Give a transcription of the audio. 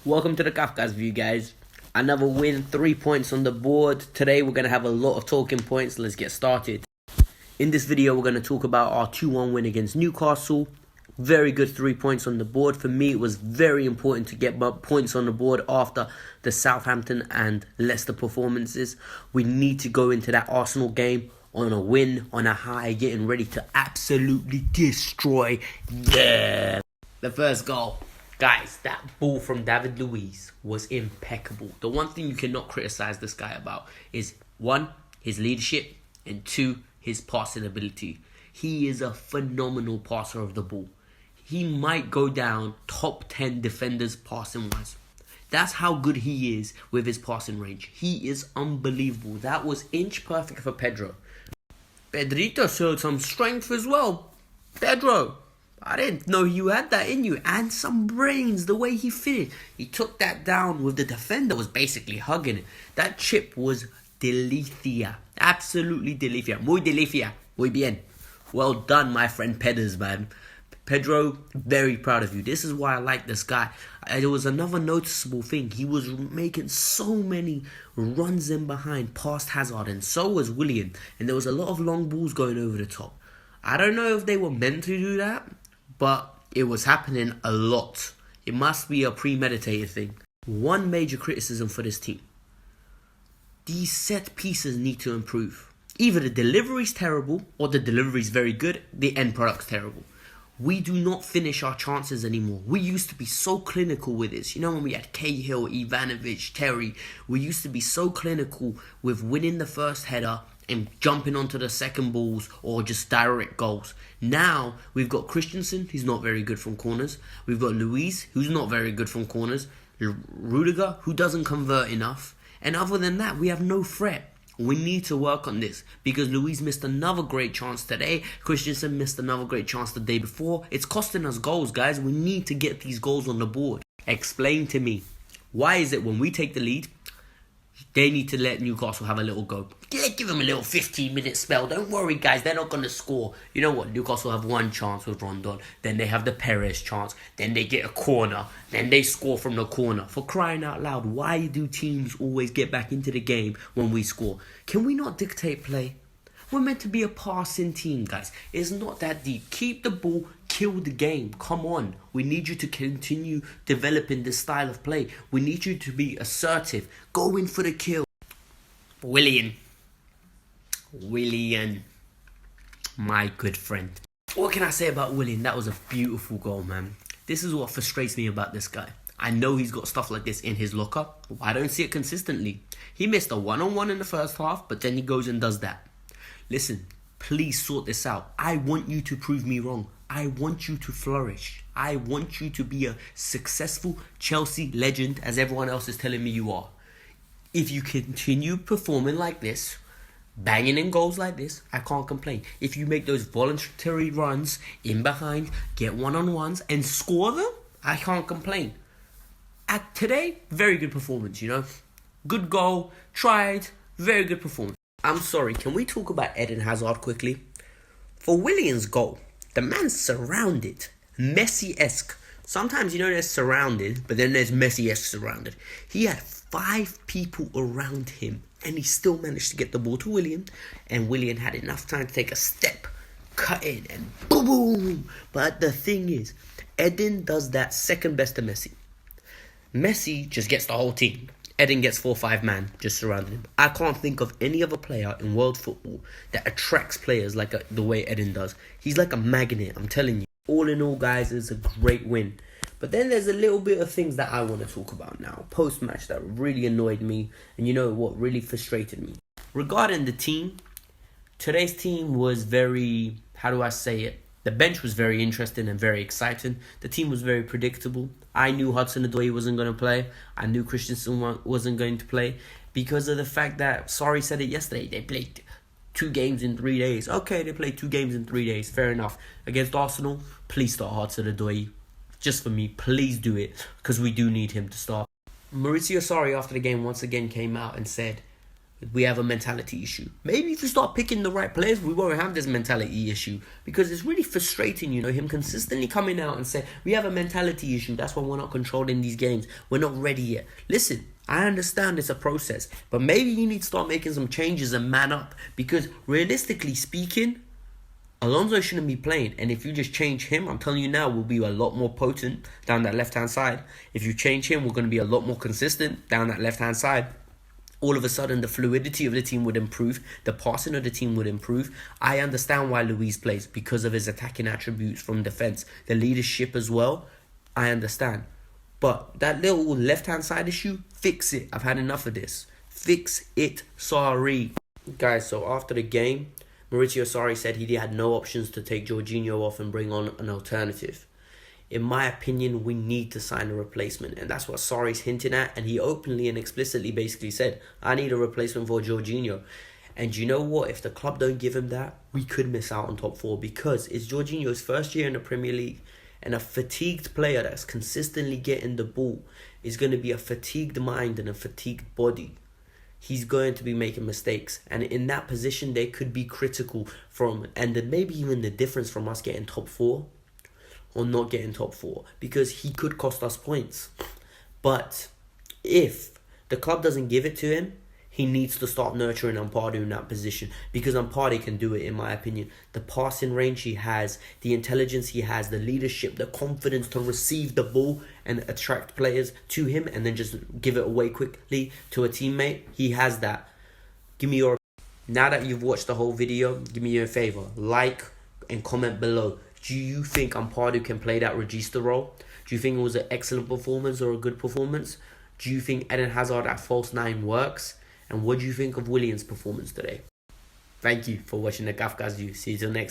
Welcome to the Kafka's View, guys. Another win, 3 points on the board. Today we're going to have a lot of talking points. Let's get started. In this video, we're going to talk about our 2-1 win against Newcastle. Very good 3 points on the board. For me, it was very important to get points on the board after the Southampton and Leicester performances. We need to go into that Arsenal game on a win, on a high, getting ready to absolutely destroy them. The first goal. Guys, that ball from David Luiz was impeccable. The one thing you cannot criticize this guy about is, 1, his leadership, and 2, his passing ability. He is a phenomenal passer of the ball. He might go down top 10 defenders passing-wise. That's how good he is with his passing range. He is unbelievable. That was inch perfect for Pedro. Pedrito showed some strength as well. Pedro, I didn't know you had that in you. And some brains, the way he finished. He took that down with the defender, was basically hugging it. That chip was delicia. Absolutely delicia. Muy delicia. Muy bien. Well done, my friend Peders, man. Pedro, very proud of you. This is why I like this guy. There was another noticeable thing. He was making so many runs in behind past Hazard, and so was Willian. And there was a lot of long balls going over the top. I don't know if they were meant to do that, but it was happening a lot. It must be a premeditated thing. One major criticism for this team. These set pieces need to improve. Either the delivery's terrible or the delivery's very good, the end product's terrible. We do not finish our chances anymore. We used to be so clinical with this. You know, when we had Cahill, Ivanovic, Terry, we used to be so clinical with winning the first header and jumping onto the second balls or just direct goals. Now, we've got Christensen, who's not very good from corners. We've got Luiz, who's not very good from corners. Rudiger, who doesn't convert enough. And other than that, we have no threat. We need to work on this because Luiz missed another great chance today. Christensen missed another great chance the day before. It's costing us goals, guys. We need to get these goals on the board. Explain to me, why is it when we take the lead, they need to let Newcastle have a little go? Give them a little 15-minute spell. Don't worry, guys. They're not going to score. You know what? Newcastle have one chance with Rondon. Then they have the Perez chance. Then they get a corner. Then they score from the corner. For crying out loud, why do teams always get back into the game when we score? Can we not dictate play? We're meant to be a passing team, guys. It's not that deep. Keep the ball, kill the game. Come on. We need you to continue developing this style of play. We need you to be assertive. Go in for the kill. Willian, my good friend. What can I say about Willian? That was a beautiful goal, man. This is what frustrates me about this guy. I know he's got stuff like this in his locker. I don't see it consistently. He missed a one-on-one in the first half, but then he goes and does that. Listen, please sort this out. I want you to prove me wrong. I want you to flourish. I want you to be a successful Chelsea legend, as everyone else is telling me you are. If you continue performing like this, banging in goals like this, I can't complain. If you make those voluntary runs in behind, get one-on-ones and score them, I can't complain. Today, very good performance, you know. Good goal, tried, very good performance. I'm sorry, can we talk about Eden Hazard quickly? For Willian's goal, the man's surrounded. Messi-esque. Sometimes, you know, there's surrounded, but then there's Messi-esque surrounded. He had 5 people around him, and he still managed to get the ball to Willian, and Willian had enough time to take a step, cut in, and boom! But the thing is, Eden does that second best to Messi. Messi just gets the whole team. Eden gets 4 or 5 man just surrounding him. I can't think of any other player in world football that attracts players like the way Eden does. He's like a magnet, I'm telling you. All in all, guys, it's a great win. But then there's a little bit of things that I want to talk about now. Post-match that really annoyed me. And you know what really frustrated me? Regarding the team, today's team was very, how do I say it? The bench was very interesting and very exciting. The team was very predictable. I knew Hudson-Odoi wasn't going to play. I knew Christensen wasn't going to play. Because of the fact that, Sarri said it yesterday, they played 2 games in 3 days. Okay, they played 2 games in 3 days. Fair enough. Against Arsenal, please start Hudson-Odoi. Just for me, please do it. Because we do need him to start. Maurizio Sarri, after the game, once again came out and said, we have a mentality issue. Maybe if you start picking the right players, we won't have this mentality issue. Because it's really frustrating, him consistently coming out and saying, we have a mentality issue. That's why we're not controlling these games. We're not ready yet. Listen, I understand it's a process. But maybe you need to start making some changes and man up. Because realistically speaking, Alonso shouldn't be playing. And if you just change him, I'm telling you now, we'll be a lot more potent down that left-hand side. If you change him, we're going to be a lot more consistent down that left-hand side. All of a sudden, the fluidity of the team would improve. The passing of the team would improve. I understand why Luis plays, because of his attacking attributes from defense. The leadership as well, I understand. But that little left-hand side issue, fix it. I've had enough of this. Fix it. Sorry. Guys, so after the game, Maurizio Sarri said he had no options to take Jorginho off and bring on an alternative. In my opinion, we need to sign a replacement. And that's what Sarri's hinting at. And he openly and explicitly basically said, I need a replacement for Jorginho. And you know what? If the club don't give him that, we could miss out on top 4. Because it's Jorginho's first year in the Premier League. And a fatigued player that's consistently getting the ball is going to be a fatigued mind and a fatigued body. He's going to be making mistakes. And in that position, they could be critical from, and then maybe even the difference from us getting top 4 or not getting top 4, because he could cost us points. But if the club doesn't give it to him, he needs to start nurturing Ampadu in that position, because Ampadu can do it, in my opinion. The passing range he has, the intelligence he has, the leadership, the confidence to receive the ball and attract players to him and then just give it away quickly to a teammate. He has that. Give me your... Now that you've watched the whole video, give me a favor. Like and comment below. Do you think Ampadu can play that Regista role? Do you think it was an excellent performance or a good performance? Do you think Eden Hazard at false 9 works? And what do you think of Willian's performance today? Thank you for watching the Kafka's View. See you till next time.